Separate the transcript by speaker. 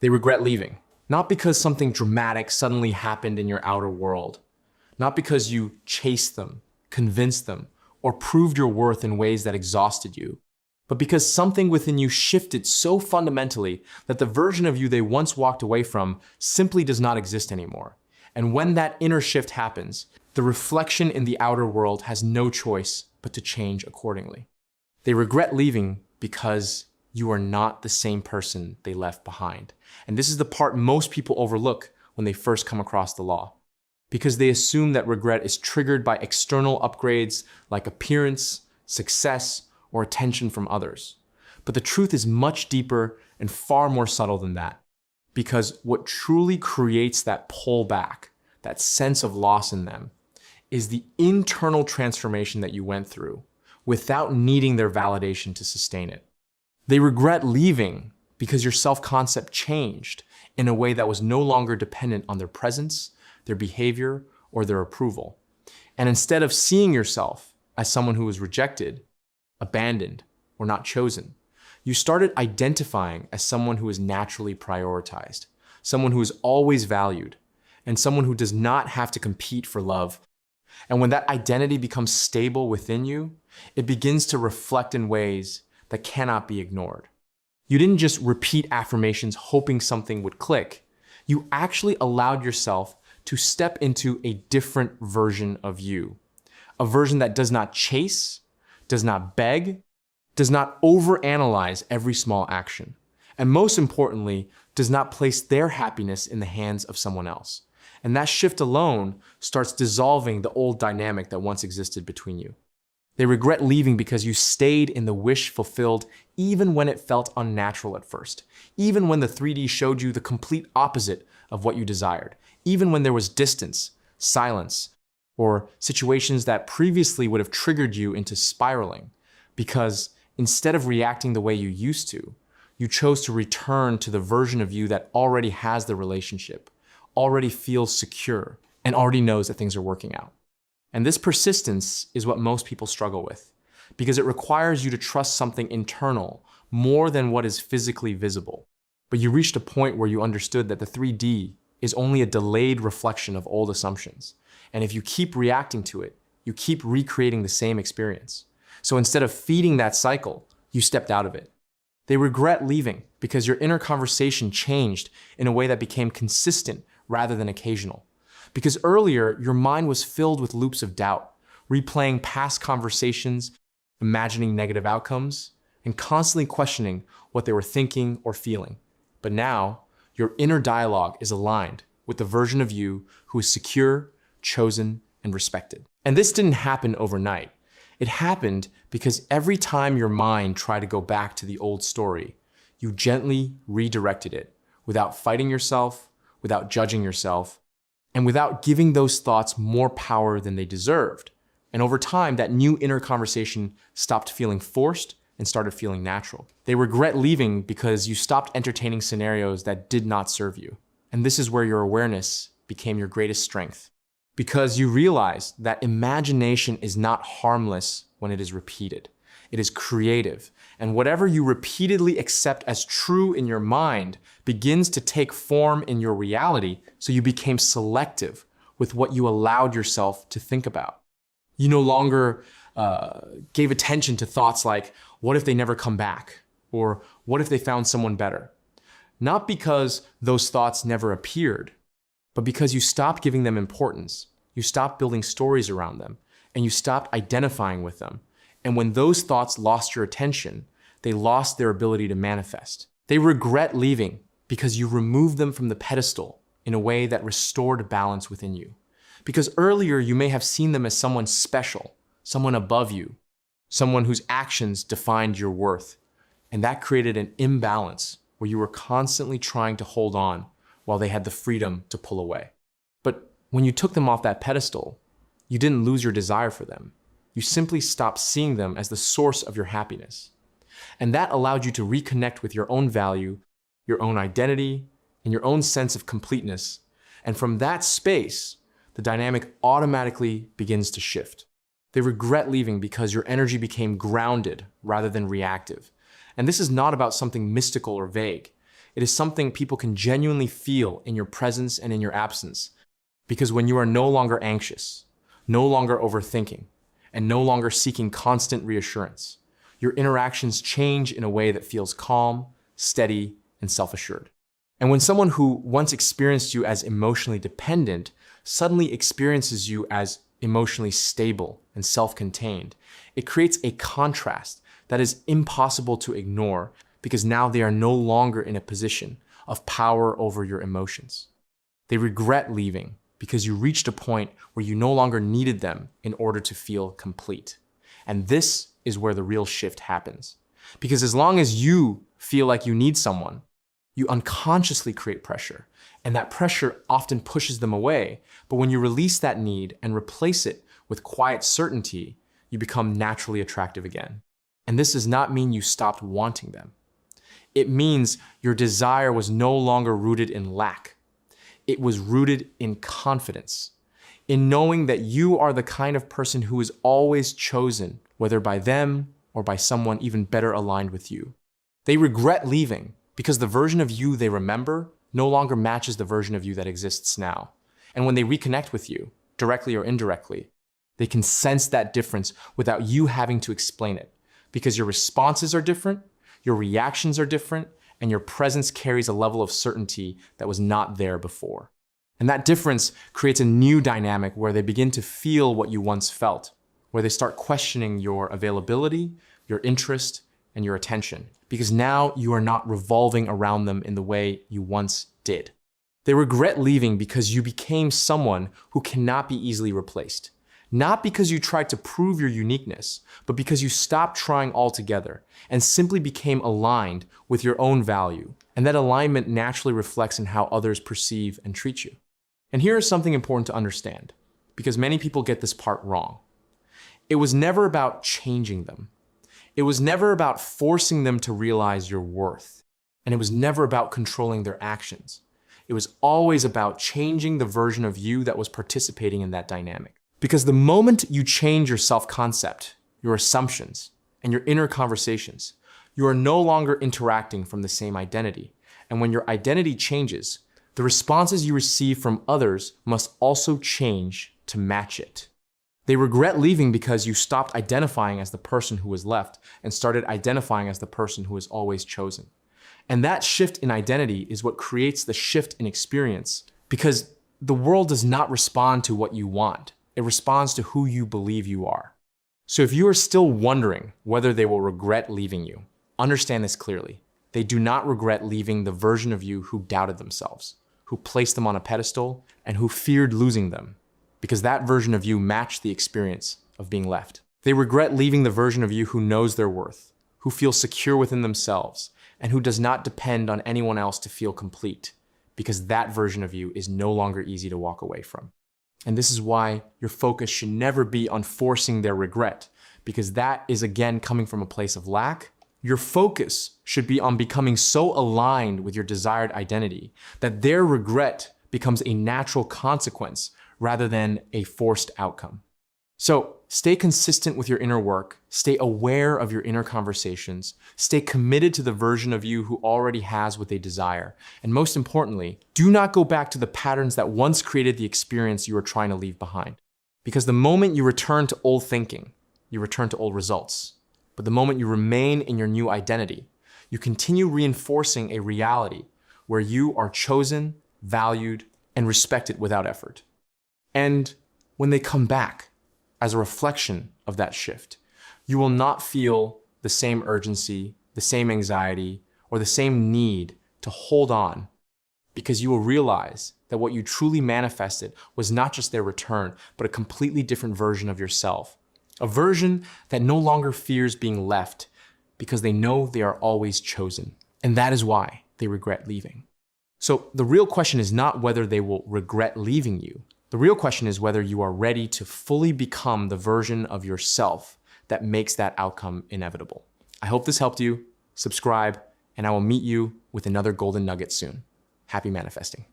Speaker 1: They regret leaving, not because something dramatic suddenly happened in your outer world, not because you chased them, convinced them, or proved your worth in ways that exhausted you, but because something within you shifted so fundamentally that the version of you they once walked away from simply does not exist anymore. And when that inner shift happens, the reflection in the outer world has no choice but to change accordingly. They regret leaving because you are not the same person they left behind. And this is the part most people overlook when they first come across the law, because they assume that regret is triggered by external upgrades like appearance, success, or attention from others. But the truth is much deeper and far more subtle than that, because what truly creates that pullback, that sense of loss in them, is the internal transformation that you went through without needing their validation to sustain it. They regret leaving because your self-concept changed in a way that was no longer dependent on their presence, their behavior, or their approval. And instead of seeing yourself as someone who was rejected, abandoned, or not chosen, you started identifying as someone who is naturally prioritized, someone who is always valued, and someone who does not have to compete for love. And when that identity becomes stable within you, it begins to reflect in ways that cannot be ignored. You didn't just repeat affirmations hoping something would click. You actually allowed yourself to step into a different version of you, a version that does not chase, does not beg, does not overanalyze every small action, and most importantly, does not place their happiness in the hands of someone else. And that shift alone starts dissolving the old dynamic that once existed between you. They regret leaving because you stayed in the wish fulfilled even when it felt unnatural at first, even when the 3D showed you the complete opposite of what you desired, even when there was distance, silence, or situations that previously would have triggered you into spiraling, because instead of reacting the way you used to, you chose to return to the version of you that already has the relationship, already feels secure, and already knows that things are working out. And this persistence is what most people struggle with, because it requires you to trust something internal more than what is physically visible. But you reached a point where you understood that the 3D is only a delayed reflection of old assumptions. And if you keep reacting to it, you keep recreating the same experience. So instead of feeding that cycle, you stepped out of it. They regret leaving because your inner conversation changed in a way that became consistent rather than occasional. Because earlier, your mind was filled with loops of doubt, replaying past conversations, imagining negative outcomes, and constantly questioning what they were thinking or feeling. But now, your inner dialogue is aligned with the version of you who is secure, chosen, and respected. And this didn't happen overnight. It happened because every time your mind tried to go back to the old story, you gently redirected it without fighting yourself, without judging yourself, and without giving those thoughts more power than they deserved. And over time, that new inner conversation stopped feeling forced and started feeling natural. They regret leaving because you stopped entertaining scenarios that did not serve you. And this is where your awareness became your greatest strength, because you realized that imagination is not harmless when it is repeated. It is creative. And whatever you repeatedly accept as true in your mind begins to take form in your reality, so you became selective with what you allowed yourself to think about. You no longer gave attention to thoughts like, what if they never come back? Or what if they found someone better? Not because those thoughts never appeared, but because you stopped giving them importance. You stopped building stories around them, and you stopped identifying with them. And when those thoughts lost your attention, they lost their ability to manifest. They regret leaving because you removed them from the pedestal in a way that restored balance within you. Because earlier you may have seen them as someone special, someone above you, someone whose actions defined your worth. And that created an imbalance where you were constantly trying to hold on while they had the freedom to pull away. But when you took them off that pedestal, you didn't lose your desire for them. You simply stopped seeing them as the source of your happiness. And that allowed you to reconnect with your own value, your own identity, and your own sense of completeness. And from that space, the dynamic automatically begins to shift. They regret leaving because your energy became grounded rather than reactive. And this is not about something mystical or vague. It is something people can genuinely feel in your presence and in your absence. Because when you are no longer anxious, no longer overthinking, and no longer seeking constant reassurance, your interactions change in a way that feels calm, steady, and self-assured. And when someone who once experienced you as emotionally dependent suddenly experiences you as emotionally stable and self-contained, it creates a contrast that is impossible to ignore because now they are no longer in a position of power over your emotions. They regret leaving because you reached a point where you no longer needed them in order to feel complete. And this is where the real shift happens. Because as long as you feel like you need someone, you unconsciously create pressure, and that pressure often pushes them away. But when you release that need and replace it with quiet certainty, you become naturally attractive again. And this does not mean you stopped wanting them. It means your desire was no longer rooted in lack. It was rooted in confidence, in knowing that you are the kind of person who is always chosen, whether by them or by someone even better aligned with you. They regret leaving because the version of you they remember no longer matches the version of you that exists now. And when they reconnect with you, directly or indirectly, they can sense that difference without you having to explain it, because your responses are different, your reactions are different, and your presence carries a level of certainty that was not there before. And that difference creates a new dynamic where they begin to feel what you once felt, where they start questioning your availability, your interest, and your attention, because now you are not revolving around them in the way you once did. They regret leaving because you became someone who cannot be easily replaced. Not because you tried to prove your uniqueness, but because you stopped trying altogether and simply became aligned with your own value. And that alignment naturally reflects in how others perceive and treat you. And here is something important to understand, because many people get this part wrong. It was never about changing them. It was never about forcing them to realize your worth. And it was never about controlling their actions. It was always about changing the version of you that was participating in that dynamic. Because the moment you change your self-concept, your assumptions, and your inner conversations, you are no longer interacting from the same identity. And when your identity changes, the responses you receive from others must also change to match it. They regret leaving because you stopped identifying as the person who was left and started identifying as the person who was always chosen. And that shift in identity is what creates the shift in experience, because the world does not respond to what you want. It responds to who you believe you are. So if you are still wondering whether they will regret leaving you, understand this clearly. They do not regret leaving the version of you who doubted themselves, who placed them on a pedestal, and who feared losing them, because that version of you matched the experience of being left. They regret leaving the version of you who knows their worth, who feels secure within themselves, and who does not depend on anyone else to feel complete, because that version of you is no longer easy to walk away from. And this is why your focus should never be on forcing their regret, because that is again coming from a place of lack. Your focus should be on becoming so aligned with your desired identity that their regret becomes a natural consequence rather than a forced outcome. So stay consistent with your inner work, stay aware of your inner conversations, stay committed to the version of you who already has what they desire. And most importantly, do not go back to the patterns that once created the experience you are trying to leave behind. Because the moment you return to old thinking, you return to old results. But the moment you remain in your new identity, you continue reinforcing a reality where you are chosen, valued, and respected without effort. And when they come back, as a reflection of that shift, you will not feel the same urgency, the same anxiety, or the same need to hold on, because you will realize that what you truly manifested was not just their return, but a completely different version of yourself. A version that no longer fears being left because they know they are always chosen. And that is why they regret leaving. So the real question is not whether they will regret leaving you. The real question is whether you are ready to fully become the version of yourself that makes that outcome inevitable. I hope this helped you. Subscribe, and I will meet you with another golden nugget soon. Happy manifesting.